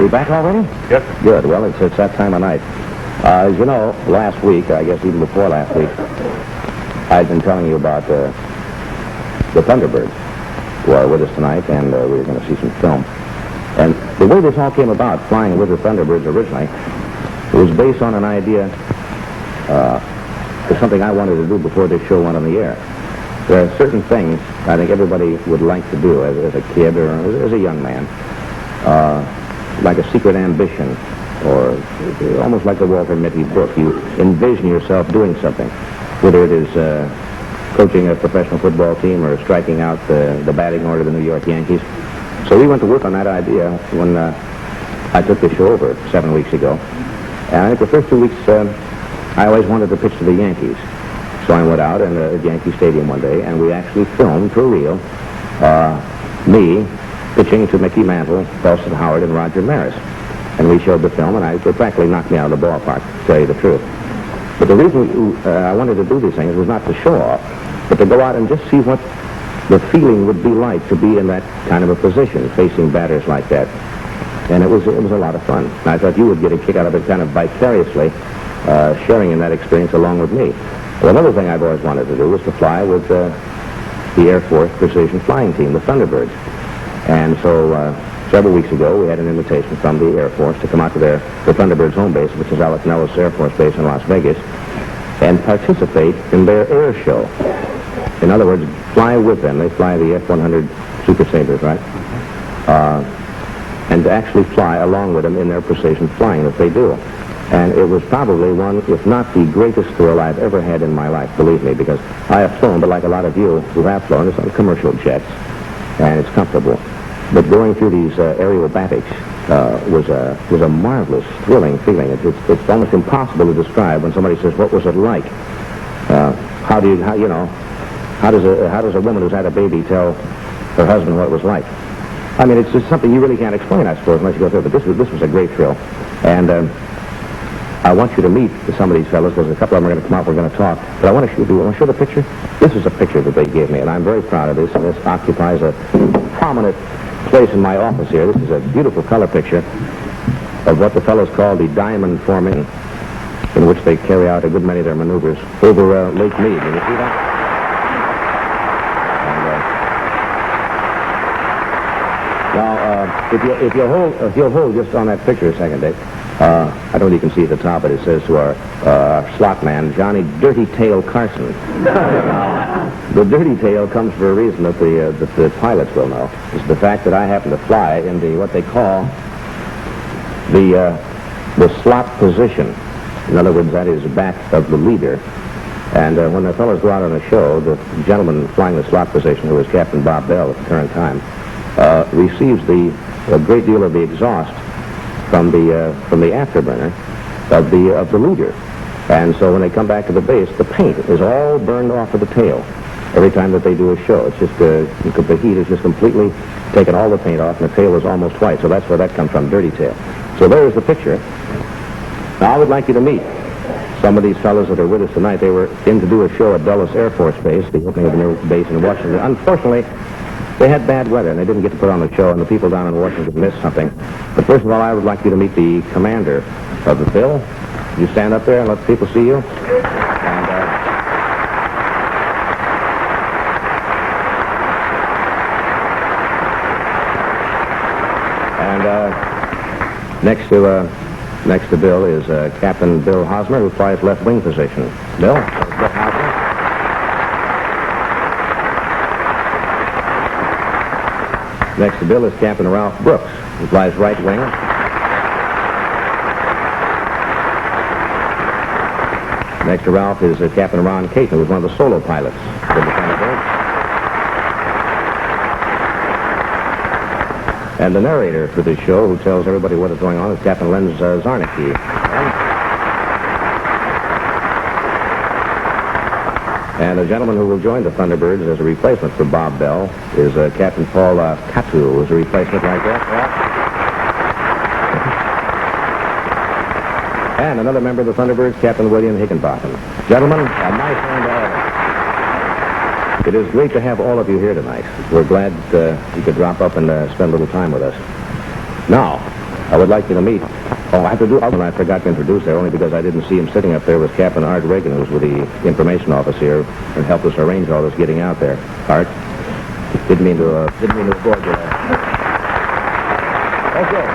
We back already? Yes, sir. Good. Well, it's that time of night. As you know, last week, I guess even before last week, I'd been telling you about the Thunderbirds, who are with us tonight, and we were going to see some film. And the way this all came about, flying with the Thunderbirds originally, it was based on an idea for something I wanted to do before this show went on the air. There are certain things I think everybody would like to do as a kid or as a young man, like a secret ambition, or almost like the Walter Mitty book. You envision yourself doing something, whether it is coaching a professional football team or striking out the batting order of the New York Yankees. So we went to work on that idea when I took the show over 7 weeks ago. And I think the first 2 weeks, I always wanted to pitch to the Yankees. So I went out at Yankee Stadium one day, and we actually filmed for real me pitching to Mickey Mantle, Boston Howard, and Roger Maris. And we showed the film, and it practically knocked me out of the ballpark, to tell you the truth. But the reason I wanted to do these things was not to show off, but to go out and just see what the feeling would be like to be in that kind of a position, facing batters like that. And it was a lot of fun. And I thought you would get a kick out of it kind of vicariously, sharing in that experience along with me. Well, another thing I've always wanted to do was to fly with the Air Force Precision Flying Team, the Thunderbirds. And so several weeks ago, we had an invitation from the Air Force to come out to the Thunderbirds home base, which is Alec Nellis Air Force Base in Las Vegas, and participate in their air show. In other words, fly with them. They fly the F-100 Super Sabres, right? And to actually fly along with them in their precision flying that they do. And it was probably one, if not the greatest thrill I've ever had in my life, believe me, because I have flown, but like a lot of you who have flown, it's on commercial jets, and it's comfortable. But going through these aerobatics was a marvelous, thrilling feeling. It's almost impossible to describe when somebody says, "What was it like?" How does a woman who's had a baby tell her husband what it was like? I mean, it's just something you really can't explain, I suppose, unless you go through it. But this was a great thrill, and I want you to meet some of these fellows, because a couple of them are going to come out. We're going to talk. But I want to show the picture. This is a picture that they gave me, and I'm very proud of this. And this occupies a prominent place in my office here. This is a beautiful color picture of what the fellows call the diamond forming, in which they carry out a good many of their maneuvers over Lake Mead. Can you see that? And, if you'll hold just on that picture a second, Dave. I don't know if you can see at the top, but it says to our slot man, Johnny Dirty Tail Carson. The dirty tail comes for a reason that the pilots will know. It's the fact that I happen to fly in what they call the slot position. In other words, that is back of the leader. And when the fellows go out on a show, the gentleman flying the slot position, who is Captain Bob Bell at the current time, receives a great deal of the exhaust from the afterburner of the leader. And so when they come back to the base, the paint is all burned off of the tail every time that they do a show. It's just the heat has just completely taken all the paint off, and the tail is almost white. So that's where that comes from, dirty tail. So there's the picture. Now I would like you to meet some of these fellows that are with us tonight. They were in to do a show at Dulles Air Force Base, the opening of the new base in Washington. Unfortunately, they had bad weather, and they didn't get to put on the show, and the people down in Washington missed something. But first of all, I would like you to meet the commander of the Bill. You stand up there and let people see you. And next to Bill is Captain Bill Hosmer, who flies left wing position. Bill? Bill Hosmer. Next to Bill is Captain Ralph Brooks, who flies right wing. Next to Ralph is Captain Ron Caton, who was one of the solo pilots of the Thunderbird. And the narrator for this show, who tells everybody what is going on, is Captain Len Zarnicki. And a gentleman who will join the Thunderbirds as a replacement for Bob Bell is Captain Paul Catu, who is a replacement like that. And another member of the Thunderbirds, Captain William Higginbotham. Gentlemen, a nice hand to all. It is great to have all of you here tonight. We're glad you could drop up and spend a little time with us. Now, I would like you to meet. Oh, I forgot to introduce there only because I didn't see him sitting up there was Captain Art Reagan, who's with the information office here and helped us arrange all this getting out there. Art, didn't mean to avoid you there. Okay.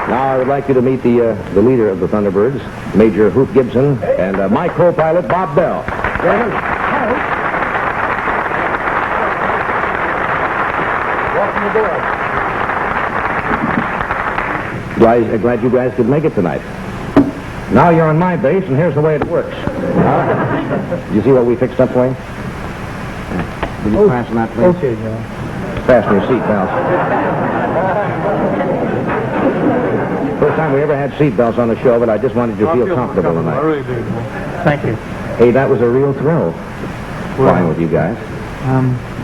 Now I would like you to meet the leader of the Thunderbirds, Major Hoot Gibson, and my co-pilot, Bob Bell. Gentlemen. Welcome aboard. Glad you guys could make it tonight. Now you're on my base, and here's the way it works. You see what we fixed up for you? Will you fasten that, please? Okay, John. Fasten your seat belts. First time we ever had seat belts on the show, but I just wanted you to feel comfortable tonight. I really do. Thank you. Hey, that was a real thrill flying with you guys.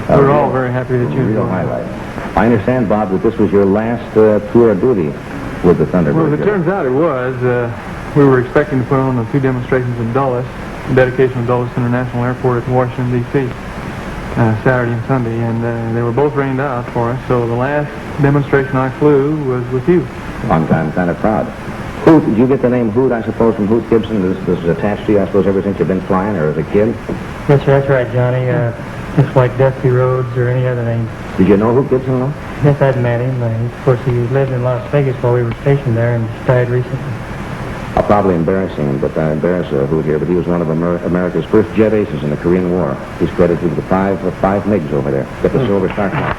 We're all very happy that you're real highlight. I understand, Bob, that this was your last tour of duty with the Thunderbird. Well, as it turns out, it was. We were expecting to put on 2 demonstrations in Dulles, dedication of Dulles International Airport at Washington, D.C., Saturday and Sunday, and they were both rained out for us, so the last demonstration I flew was with you. I'm kind of proud. Hoot, did you get the name Hoot, I suppose, from Hoot Gibson? This is attached to you, I suppose, ever since you've been flying, or as a kid? Yes, sir, that's right, Johnny. Just like Dusty Rhodes or any other name. Did you know Hoot Gibson, though? Yes, I'd met him. Of course, he lived in Las Vegas while we were stationed there and just died recently. I'll probably embarrass him, but I embarrass Hoot here, but he was one of America's first jet aces in the Korean War. He's credited with the five MiGs over there. Got the Silver Star Cross.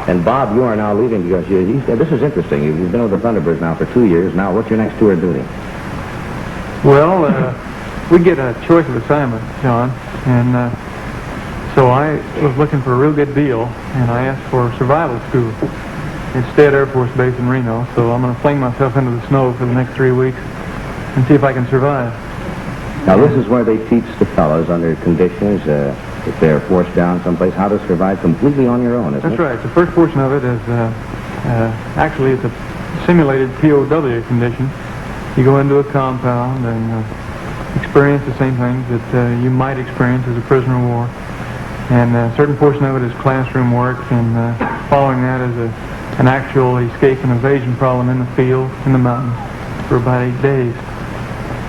And Bob, you are now leaving because this is interesting. You've been with the Thunderbirds now for 2 years. Now, what's your next tour of duty? Well, we get a choice of assignment, John, and so I was looking for a real good deal, and I asked for survival school at Stead Air Force Base in Reno, so I'm going to fling myself into the snow for the next 3 weeks and see if I can survive. Now, this is where they teach the fellows under conditions, if they're forced down someplace, how to survive completely on your own, isn't it? That's right. The first portion of it is, actually, it's a simulated POW condition. You go into a compound and experience the same things that you might experience as a prisoner of war. And a certain portion of it is classroom work, and following that is an actual escape and evasion problem in the field, in the mountains, for about 8 days.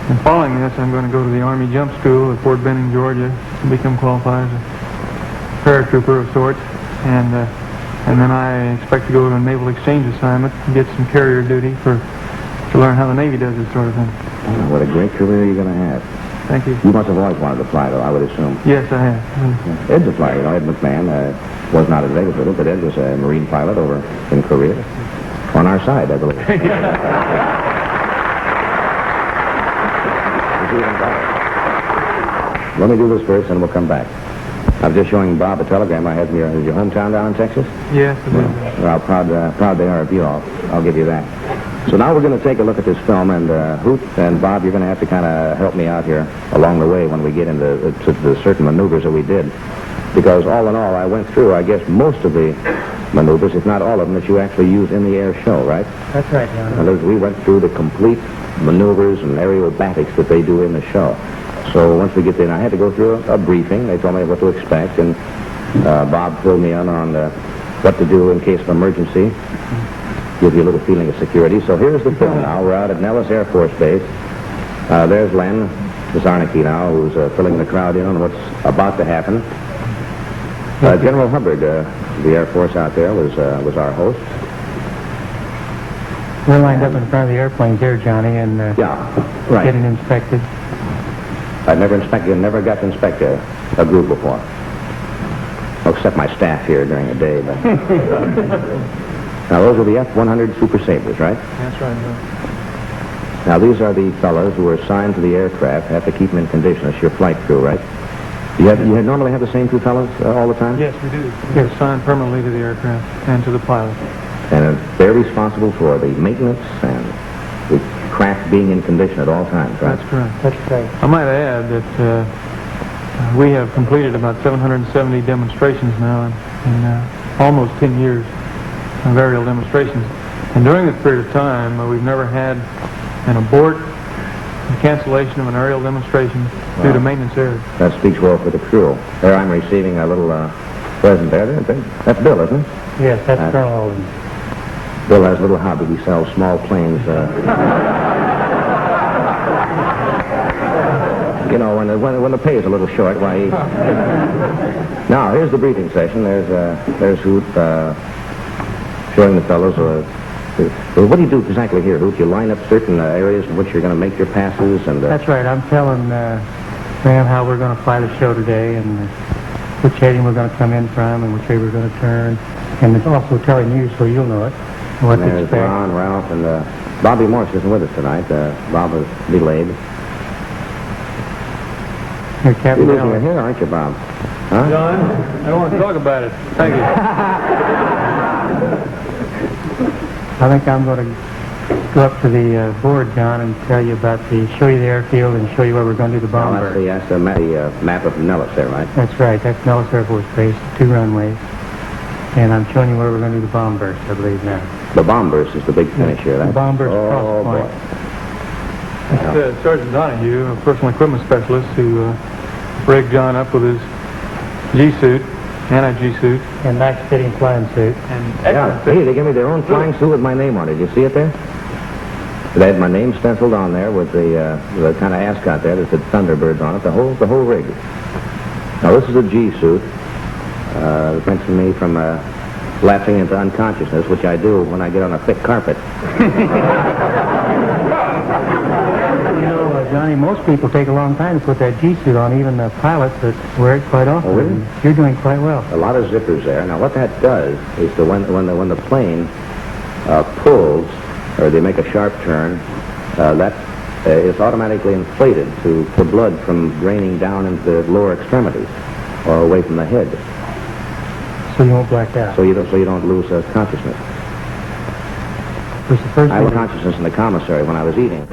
And following this, I'm going to go to the Army Jump School at Fort Benning, Georgia, to become qualified as a paratrooper of sorts. And then I expect to go to a naval exchange assignment and get some carrier duty to learn how the Navy does this sort of thing. Oh, what a great career you're going to have. Thank you. You must have always wanted to fly, though, I would assume. Yes, I have. Ed's a flyer. You know, Ed McMahon was not at Vegas with it, but Ed was a Marine pilot over in Korea. On our side, I believe. Let me do this first, and we'll come back. I was just showing Bob a telegram I had from your hometown down in Texas. Yes, it is. Well, proud they are of you all. I'll give you that. So now we're going to take a look at this film, and Hoot and Bob, you're going to have to kind of help me out here along the way when we get into the certain maneuvers that we did. Because all in all, I went through, I guess, most of the maneuvers, if not all of them, that you actually use in the air show, right? That's right, John. In other words, we went through the complete maneuvers and aerobatics that they do in the show. So once we get there, I had to go through a briefing. They told me what to expect, and Bob filled me in on what to do in case of emergency. Give you a little feeling of security. So here's the film now. We're out at Nellis Air Force Base. There's Len Zarnicki now, who's filling the crowd in on what's about to happen. General Hubbard, the Air Force out there, was our host. We're lined up in front of the airplanes here, Johnny, and right. getting inspected. I've never got to inspect a group before. Well, except my staff here during the day. But now, those are the F-100 Super Sabres, right? That's right, John. Now, these are the fellows who are assigned to the aircraft, have to keep them in condition. It's your flight crew, right? You normally have the same two fellows all the time? Yes, we do. We're assigned permanently to the aircraft and to the pilot. And they're responsible for the maintenance and the craft being in condition at all times, right? That's correct. That's right. I might add that we have completed about 770 demonstrations now in almost 10 years of aerial demonstrations. And during this period of time, we've never had an abort the cancellation of an aerial demonstration due to maintenance errors. That speaks well for the crew. There I'm receiving a little present there. That's Bill, isn't it? Yes, that's Colonel Alden. Bill has a little hobby. He sells small planes. You know, when the pay is a little short, why he... Now, here's the briefing session. There's Hoot showing the fellows... what do you do exactly here, Hoot? You line up certain areas in which you're going to make your passes and... That's right. I'm telling Graham how we're going to fly the show today and which heading we're going to come in from and which way we're going to turn. And it's also telling you so you'll know it, what to there's expect. Ron, Ralph, and Bobby Morse isn't with us tonight. Bob was delayed. You're Captain You're losing your Allen. hair, aren't you, Bob? Huh? John, I don't want to talk about it. Thank you. I think I'm going to go up to the board, John, and tell you about show you the airfield and show you where we're going to do the bomb Well, burst. that's the map of Nellis there, right? That's right. That's Nellis Air Force Base, 2 runways. And I'm showing you where we're going to do the bomb burst, I believe, now. The bomb burst is the big finish here. The bomb burst across the boy. point. That's Sergeant Donahue, a personal equipment specialist who rigged John up with his G-suit, anti-G suit. And nice fitting flying suit. And Yeah, hey, they gave me their own flying suit with my name on it. You see it there? They had my name stenciled on there with the kind of ascot there that said Thunderbird on it, the whole rig. Now, this is a G-suit. It prevents me from lapsing into unconsciousness, which I do when I get on a thick carpet. You know, Johnny, most people take a long time to put that G-suit on, even the pilots that wear it quite often. Oh, really? You're doing quite well. A lot of zippers there. Now, what that does is when the plane pulls, or they make a sharp turn, that is automatically inflated to blood from draining down into the lower extremities or away from the head. So you won't black out. So you don't lose consciousness. Which the first I thing lost consciousness in the commissary when I was eating.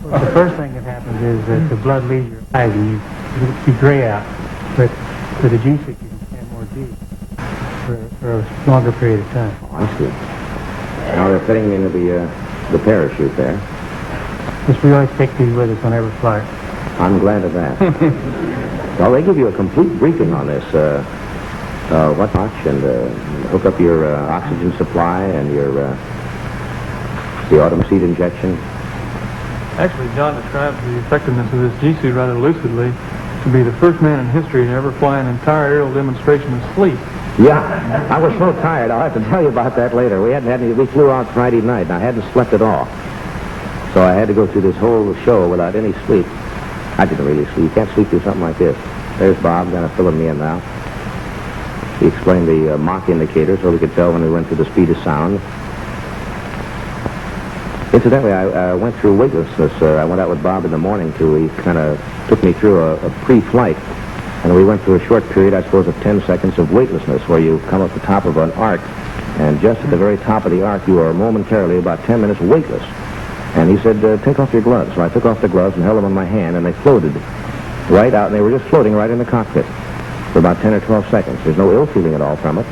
the first thing that happens is that the blood leaves your eyes and you gray out. But with the G-suit, you can stand more G for a longer period of time. Oh, I see. Now they're fitting me into the parachute there. Yes, we always take these with us on every flight. I'm glad of that. Well, they give you a complete briefing on this. What watch and hook up your oxygen supply and your the autumn seed injection. actually, John describes the effectiveness of this G-suit rather lucidly to be the first man in history to ever fly an entire aerial demonstration asleep. Yeah, I was so tired. I'll have to tell you about that later. We flew out Friday night, and I hadn't slept at all. So I had to go through this whole show without any sleep. I didn't really sleep. You can't sleep through something like this. There's Bob kind of filling me in now. He explained the Mach indicator so we could tell when we went through the speed of sound. Incidentally, I went through weightlessness. I went out with Bob in the morning, too. He kind of took me through a pre-flight. And we went through a short period, I suppose, of 10 seconds of weightlessness, where you come up the top of an arc, and just at the very top of the arc, you are momentarily about 10 minutes weightless. And he said, take off your gloves. So I took off the gloves and held them in my hand, and they floated right out, and they were just floating right in the cockpit for about 10 or 12 seconds. There's no ill feeling at all from it.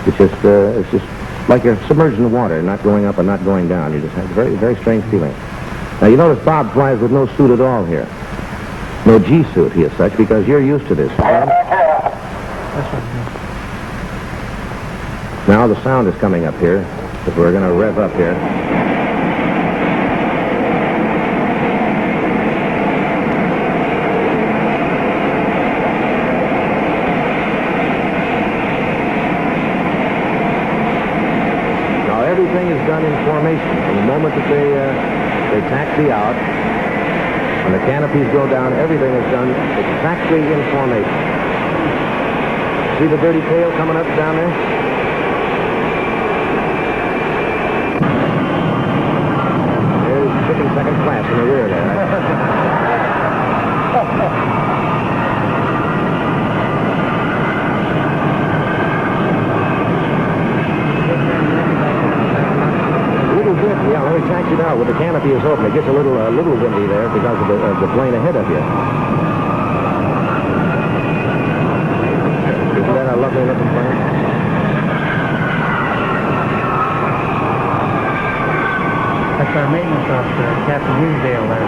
It's just like you're submerged in the water, not going up and not going down. You just have a very, very strange feeling. Now, you notice Bob flies with no suit at all here. No G-suit, he is such, because you're used to this. Now the sound is coming up here, but we're going to rev up here. Now everything is done in formation. From the moment that they taxi out, when the canopies go down, everything is done exactly in formation. See the dirty tail coming up down there? There's chicken second class in the rear there. A little bit, yeah, let me taxi it out. When the canopy is open, it gets a little windy there because of the plane ahead of you. Isn't that a lovely looking plane? That's That's our maintenance officer, Captain Hughesdale there.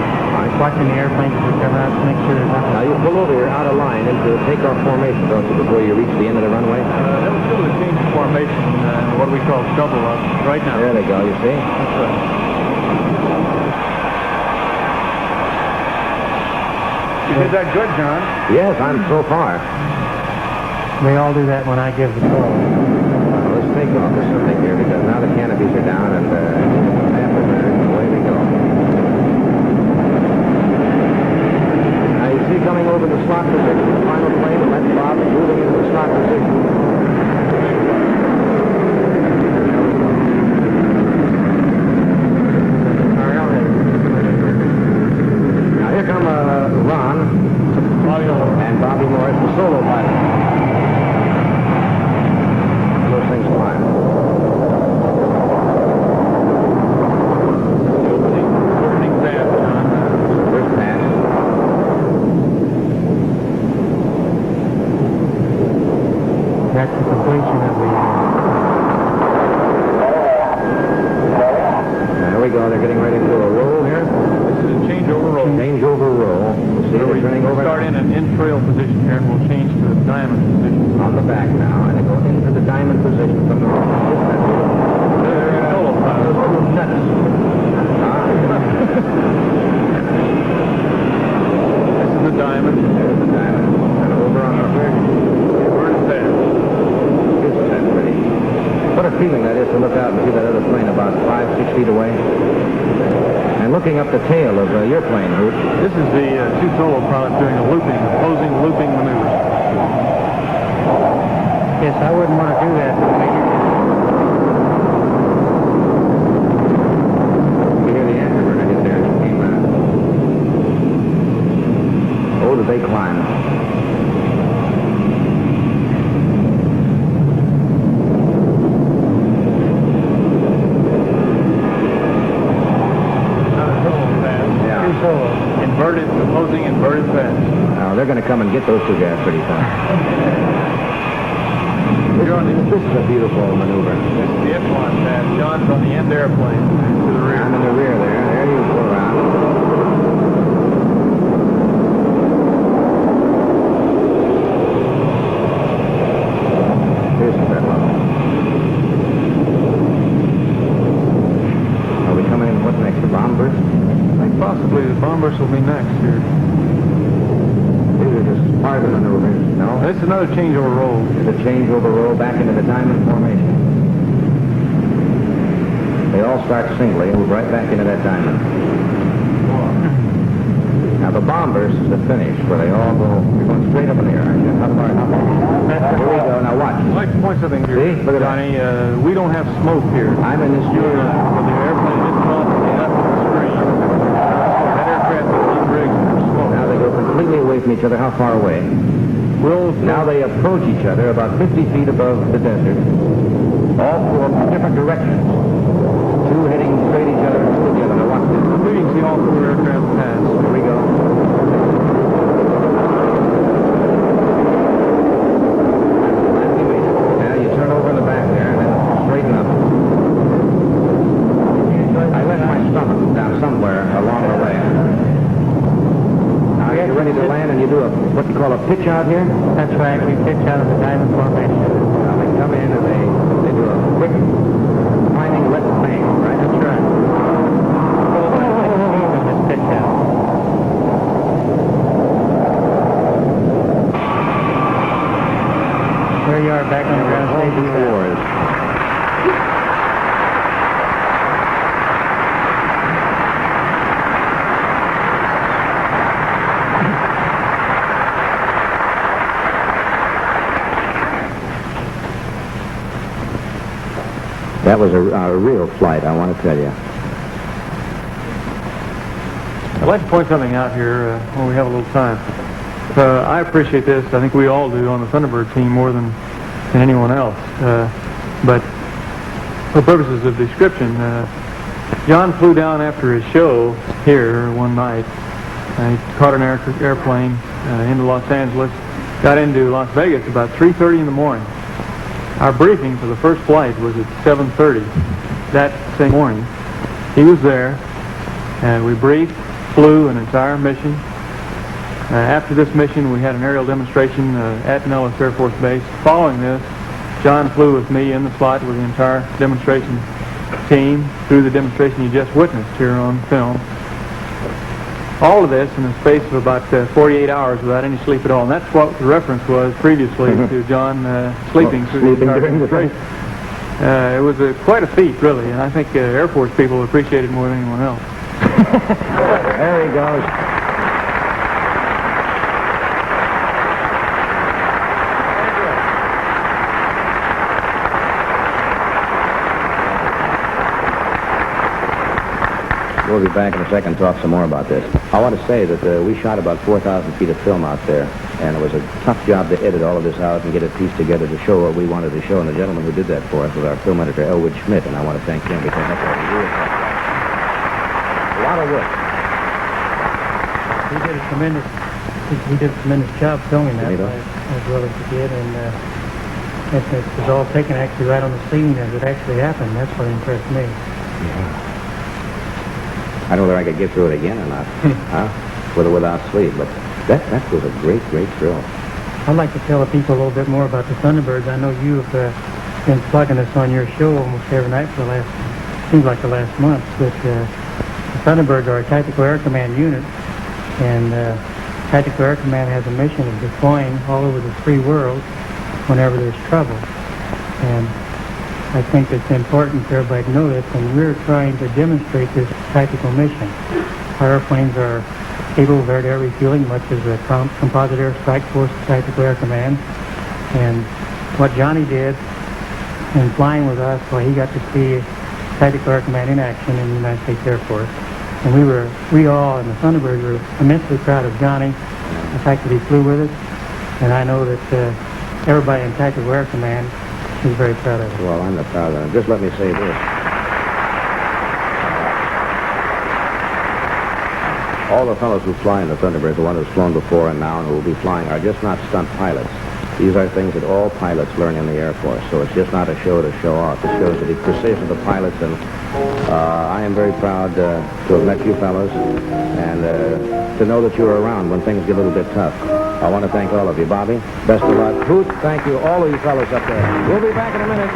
Watching the airplanes as they come out to make sure there's nothing. Now, you pull over here out of line into the takeoff formation, don't you, before you reach the end of the runway? That was still a change of formation, what we call double up right now. There they go, you see? That's right. You did that good, John. Yes, I'm so far. They all do that when I give the call. Let's take off this thing here, because now the canopies are down and afterbird, away we go. Now you see coming over the slot position, the final plane, and that's Bob moving into the slot position. Now here come Ron and Bobby Morris, the solo pilot. Those things climb. Opening pass, John. First pass. That's the completion of the... There we go. They're getting ready to do a roll here. This is a changeover roll. Changeover roll. See, So they're turning over start in an in-trail position here, and we'll change to a diamond position. on the back now, and they go into the diamond position from the roll. Isn't that beautiful? Solo pilot. Those little nuts. This is the diamond. There's the diamond. And over on the third. Where's that? Isn't that pretty? What a feeling that is to look out and see that other plane about 5-6 feet away. And looking up the tail of your plane, Hoot. This is the two solo pilots doing a looping, closing looping maneuver. Yes, I wouldn't want to do that. You hear the afterburner hit there. It came out. Oh, did they climb? Inverted, closing inverted pass. Now, they're going to come and get those two guys pretty fast. This is a beautiful maneuver. This is the F-100 pass. John's on the end airplane to the rear. I'm in the rear there. There you go around. Here's the red level. Are we coming in? What's next? The bomb burst? I think possibly the bombers will be next here. These are just part of the maneuvers. No? This is another changeover roll. It's a changeover roll back into the diamond formation. They all start singly and move right back into that diamond. Now the bomb burst is the finish where they all go. You're going straight up in the air, aren't you? How far? Here we go. Now watch. I'd like to point something here. See? Look at that. Johnny, we don't have smoke here. I'm in this You're, view. when the airplane is off the left of the screen, that aircraft is on rigs for smoke. Now they go completely away from each other. How far away? Now they approach each other about 50 feet above the desert. All four from different directions. Two heading straight each other and two together. Now watch this. We can see all four aircraft pass. Here we go. Now you turn over in the back there and then straighten up. I left my stomach down somewhere along the way. Now you're ready to land and you do what you call a pitch out here. That's right, we pitch out of the diamond formation. Now they come in and they do a quick climbing left bang, right? That's right. And just pitch out. There you are back in the ground station. Wars. That was a real flight, I want to tell you. I'd like to point something out here when we have a little time. I appreciate this. I think we all do on the Thunderbird team more than anyone else. But for purposes of description, John flew down after his show here one night. He caught an airplane into Los Angeles, got into Las Vegas about 3:30 in the morning. Our briefing for the first flight was at 7:30 that same morning. He was there, and we briefed, flew an entire mission. After this mission, we had an aerial demonstration at Nellis Air Force Base. Following this, John flew with me in the slot with the entire demonstration team through the demonstration you just witnessed here on film. All of this in the space of about 48 hours without any sleep at all. And that's what the reference was previously to John sleeping through the entire demonstration. It was quite a feat, really, and I think Air Force people appreciate it more than anyone else. There he goes. We'll be back in a second and talk some more about this. I want to say that we shot about 4,000 feet of film out there, and it was a tough job to edit all of this out and get it pieced together to show what we wanted to show, and the gentleman who did that for us was our film editor, Elwood Schmidt, and I want to thank him because that's a real tough job. A lot of work. He did a tremendous job filming that as well as he did, and it was all taken actually right on the scene as it actually happened. That's what impressed me. Yeah. I don't know whether I could get through it again or not, with or without sleep, but that was a great thrill. I'd like to tell the people a little bit more about the Thunderbirds. I know you've been plugging us on your show almost every night for seems like the last month, but the Thunderbirds are a Tactical Air Command unit, and Tactical Air Command has a mission of deploying all over the free world whenever there's trouble. And I think it's important for everybody to know this, and we're trying to demonstrate this tactical mission. Our airplanes are capable of air-to-air refueling, much as the Composite Air Strike Force Tactical Air Command. And what Johnny did in flying with us, well, he got to see Tactical Air Command in action in the United States Air Force. And we all in the Thunderbird were immensely proud of Johnny, the fact that he flew with us. And I know that everybody in Tactical Air Command is very proud of it. Well, I'm not proud of it. Just let me say this. All the fellows who fly in the Thunderbird, the one who's flown before and now and who will be flying, are just not stunt pilots. These are things that all pilots learn in the Air Force, so it's just not a show to show off. It shows the precision of the pilots, and I am very proud to have met you fellows and to know that you're around when things get a little bit tough. I want to thank all of you. Bobby, best of luck. Hoot, thank you. All of you fellows up there. We'll be back in a minute.